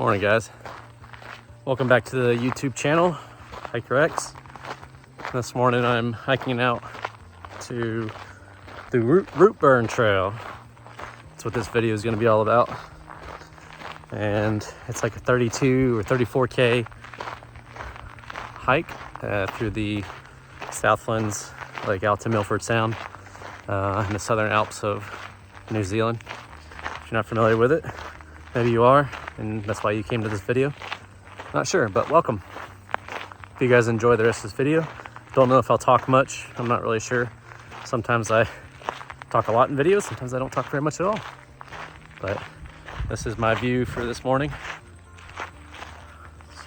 Morning, guys. Welcome back to the YouTube channel, Hiker X. This morning I'm hiking out to the Root Burn Trail. That's what this video is going to be all about. And it's like a 32 or 34K hike through the Southlands, like out to Milford Sound in the Southern Alps of New Zealand. If you're not familiar with it, maybe you are, and that's why you came to this video. Not sure, but welcome. If you guys enjoy the rest of this video, don't know if I'll talk much. I'm not really sure. Sometimes I talk a lot in videos, sometimes I don't talk very much at all. But this is my view for this morning.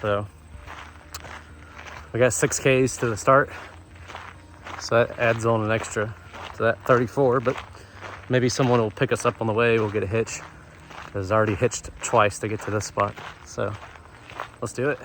So we got 6Ks to the start, so that adds on an extra to that 34, but maybe someone will pick us up on the way. We'll get a hitch, because I already hitched twice to get to this spot. So let's do it.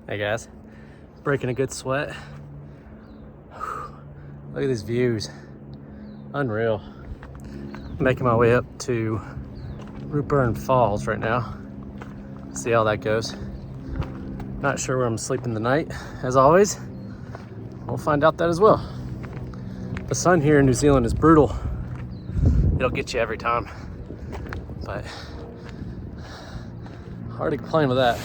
Hey guys, breaking a good sweat. Look at these views, unreal. Making my way up to Routeburn Falls right now. See how that goes. Not sure where I'm sleeping the night, as always. We'll find out that as well. The sun here in New Zealand is brutal. It'll get you every time, but hard to complain with that.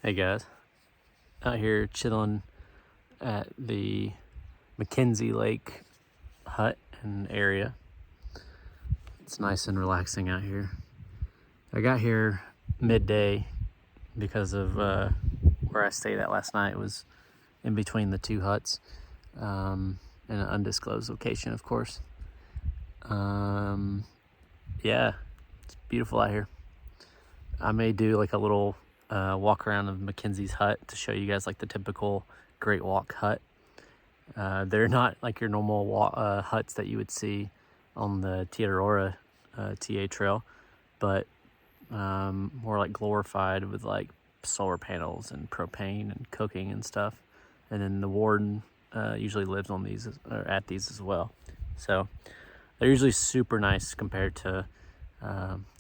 Hey guys, out here chilling at the McKenzie Lake hut and area. It's nice and relaxing out here. I got here midday because of where I stayed at last night. It was in between the two huts, in an undisclosed location, of course. Yeah, it's beautiful out here. I may do like a little walk around of McKenzie's hut to show you guys like the typical Great Walk hut. They're not like your normal huts that you would see on the Tia Aurora TA trail, but more like glorified with like solar panels and propane and cooking and stuff. And then the warden usually lives on these or at these as well. So they're usually super nice compared to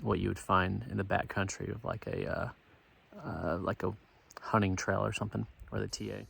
what you would find in the backcountry of like a hunting trail or something, or the TA.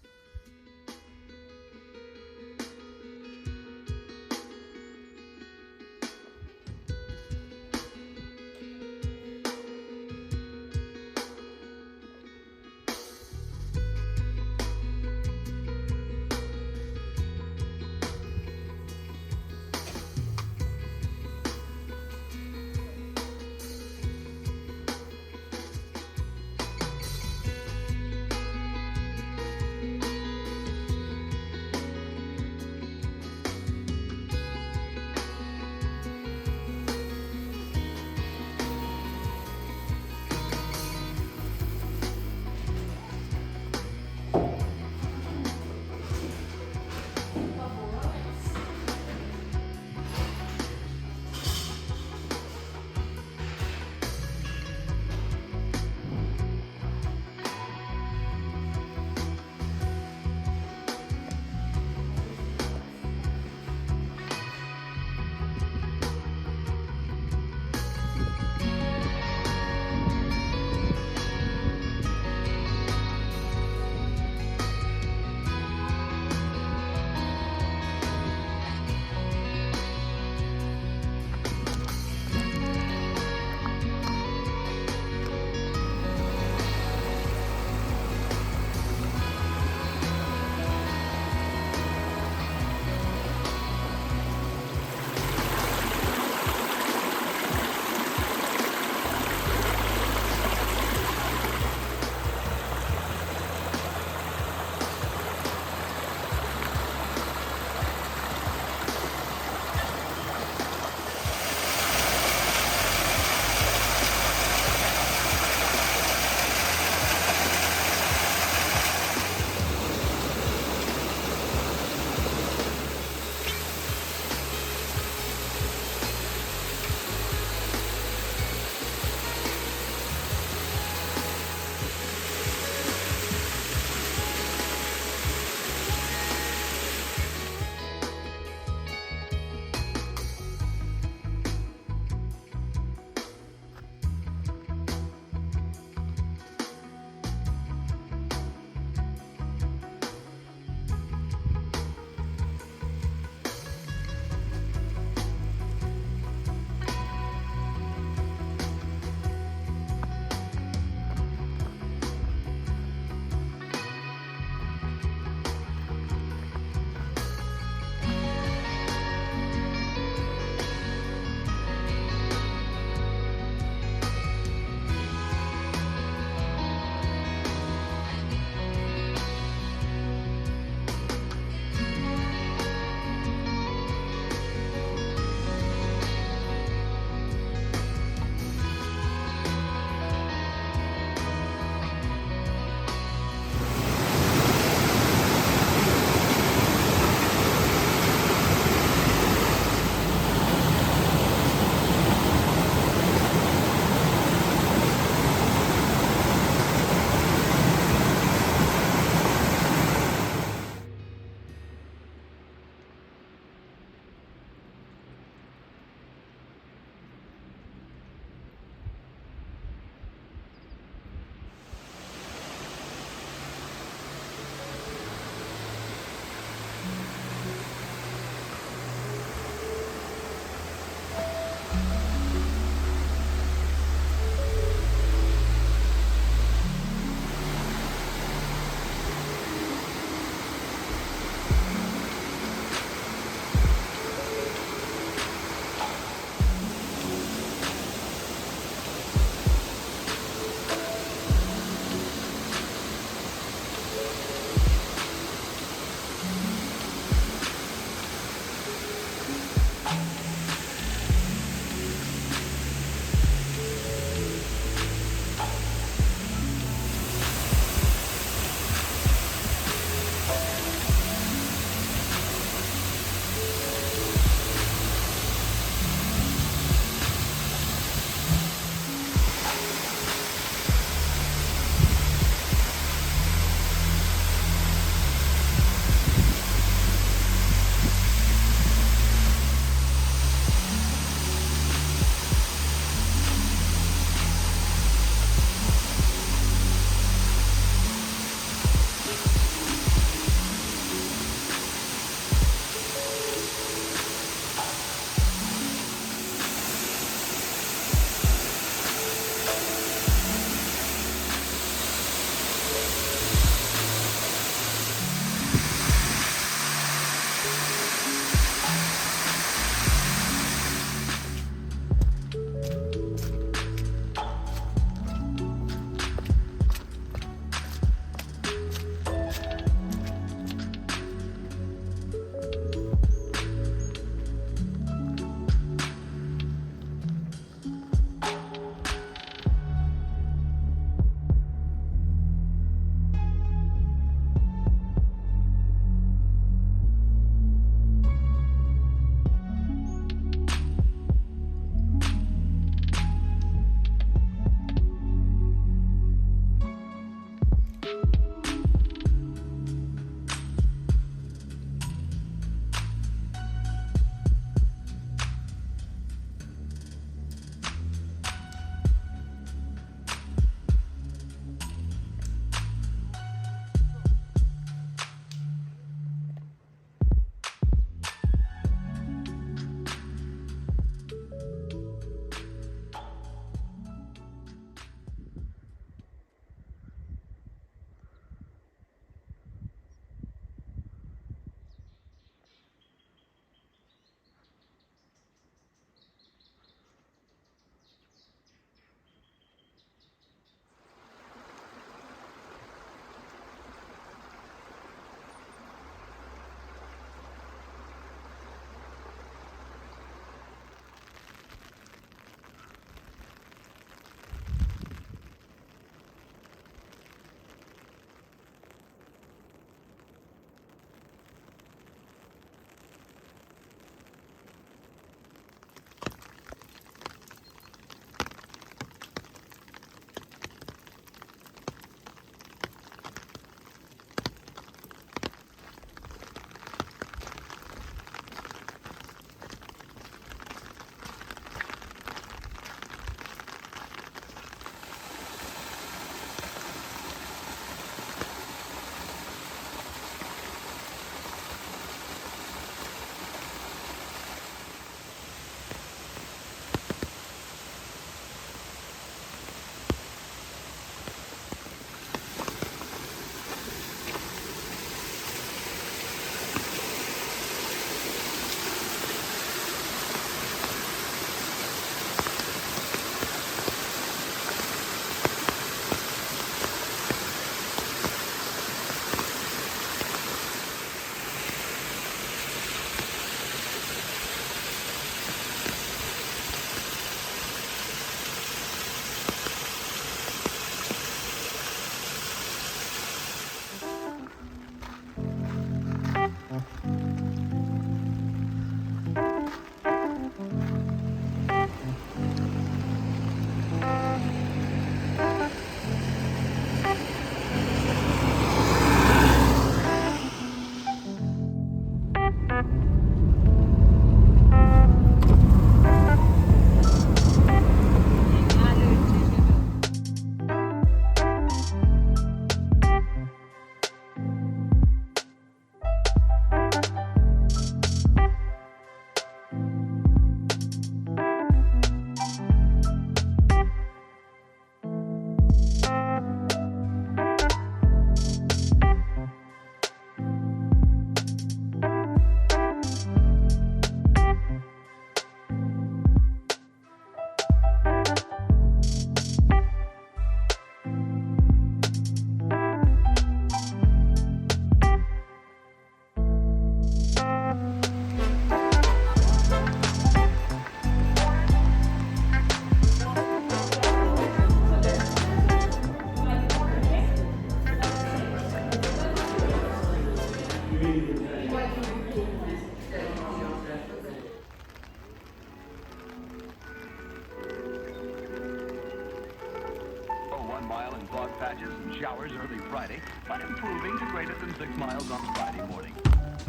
fog patches and showers early Friday, but improving to greater than 6 miles on Friday morning.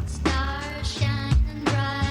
Stars shining bright.